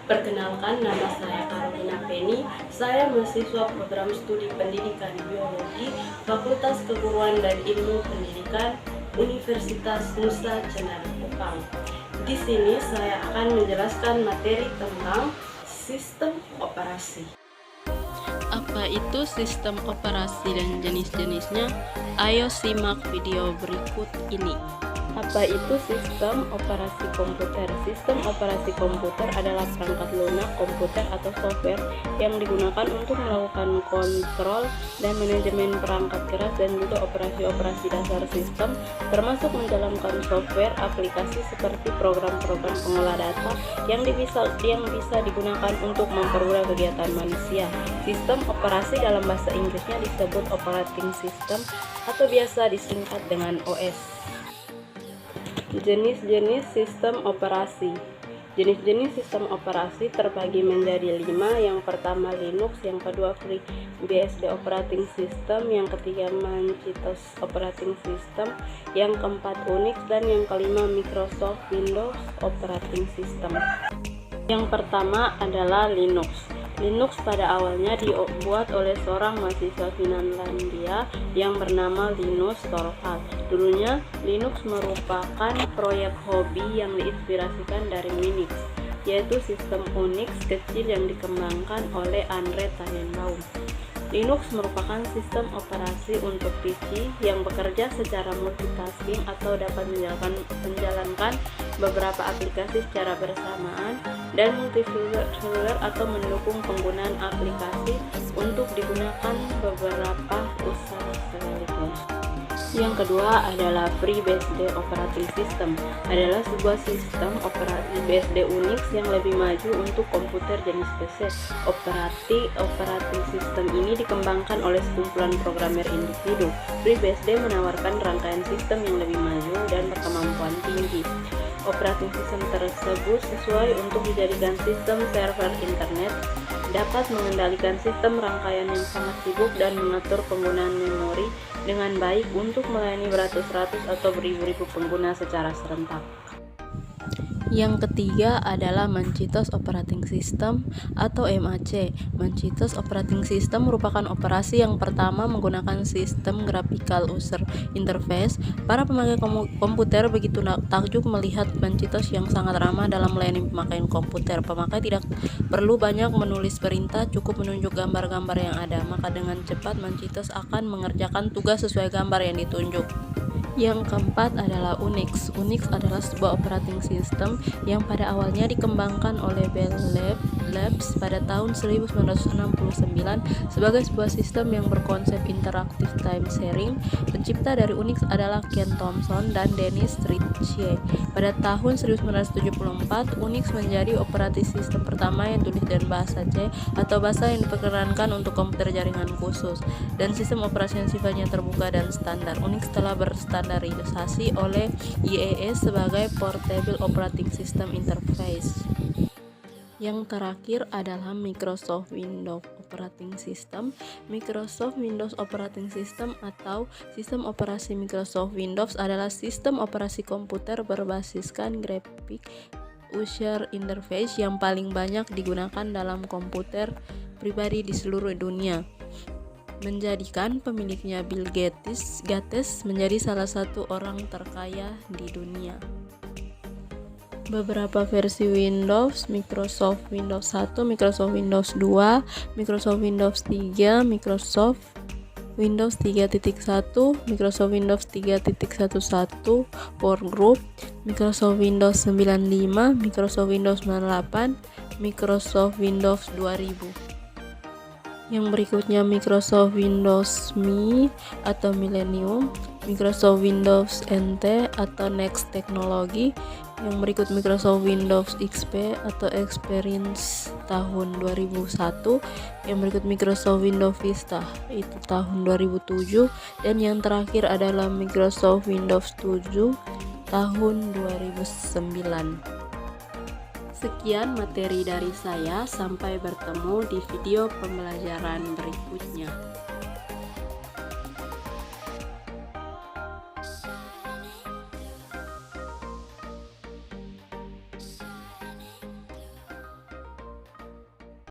Perkenalkan, nama saya Carolina Penny. Saya mahasiswa program studi pendidikan biologi Fakultas Keguruan dan Ilmu Pendidikan Universitas Nusa Cenderawasih Kupang. Di sini saya akan menjelaskan materi tentang sistem operasi. Apa itu sistem operasi dan jenis-jenisnya? Ayo simak video berikut ini. Apa itu sistem operasi komputer? Sistem operasi komputer adalah perangkat lunak komputer atau software yang digunakan untuk melakukan kontrol dan manajemen perangkat keras dan juga operasi-operasi dasar sistem, termasuk menjalankan software aplikasi seperti program-program pengolah data yang bisa digunakan untuk mempermudah kegiatan manusia. Sistem operasi dalam bahasa Inggrisnya disebut operating system atau biasa disingkat dengan OS. Jenis-jenis sistem operasi. Jenis-jenis sistem operasi terbagi menjadi 5. Yang pertama Linux, yang kedua FreeBSD operating system, yang ketiga Macintosh operating system, yang keempat Unix, dan yang kelima Microsoft Windows operating system. Yang pertama adalah Linux. Linux pada awalnya dibuat oleh seorang mahasiswa Finlandia yang bernama Linus Torvalds. Dulunya, Linux merupakan proyek hobi yang diinspirasikan dari Minix, yaitu sistem Unix kecil yang dikembangkan oleh Andre Tannenbaum. Linux merupakan sistem operasi untuk PC yang bekerja secara multitasking atau dapat menjalankan beberapa aplikasi secara bersamaan dan multiseluler atau mendukung penggunaan aplikasi untuk digunakan beberapa usaha sekaligus. Yang kedua adalah FreeBSD operating system. Adalah sebuah sistem operasi BSD Unix yang lebih maju untuk komputer jenis PC. Operating system ini dikembangkan oleh sekumpulan programmer individu. FreeBSD menawarkan rangkaian sistem yang lebih maju dan berkemampuan tinggi. Operating system tersebut sesuai untuk dijadikan sistem server internet, dapat mengendalikan sistem rangkaian yang sangat sibuk dan mengatur penggunaan memori dengan baik untuk melayani beratus-ratus atau beribu-ribu pengguna secara serentak. Yang ketiga adalah Macintosh Operating System atau MAC. Macintosh Operating System merupakan operasi yang pertama menggunakan sistem Graphical User Interface. Para pemakai komputer begitu takjub melihat Macintosh yang sangat ramah dalam melayani pemakaian komputer. Pemakai tidak perlu banyak menulis perintah, cukup menunjuk gambar-gambar yang ada, maka dengan cepat Macintosh akan mengerjakan tugas sesuai gambar yang ditunjuk. Yang keempat adalah Unix. Unix adalah sebuah operating system yang pada awalnya dikembangkan oleh Bell Labs pada tahun 1969 sebagai sebuah sistem yang berkonsep interactive time sharing. Pencipta dari Unix adalah Ken Thompson dan Dennis Ritchie. Pada tahun 1974, Unix menjadi operating system pertama yang tulis dan bahasa C atau bahasa yang diperkenankan untuk komputer jaringan khusus dan sistem operasi yang sifatnya terbuka dan standar. Unix telah berstandarisasi oleh IEEE sebagai Portable Operating System Interface. Yang terakhir adalah Microsoft Windows Operating System. Microsoft Windows Operating System atau sistem operasi Microsoft Windows adalah sistem operasi komputer berbasiskan Graphic User Interface yang paling banyak digunakan dalam komputer pribadi di seluruh dunia, menjadikan pemiliknya Bill Gates menjadi salah satu orang terkaya di dunia. Beberapa versi Windows: Microsoft Windows 1, Microsoft Windows 2, Microsoft Windows 3, Microsoft Windows 3.1, Microsoft Windows 3.11 Workgroup, Microsoft Windows 95, Microsoft Windows 98, Microsoft Windows 2000. Yang berikutnya Microsoft Windows Me atau Millennium, Microsoft Windows NT atau Next Technology. Yang berikut Microsoft Windows XP atau Experience tahun 2001. Yang berikut Microsoft Windows Vista itu tahun 2007, dan yang terakhir adalah Microsoft Windows 7 tahun 2009. Sekian materi dari saya, sampai bertemu di video pembelajaran berikutnya.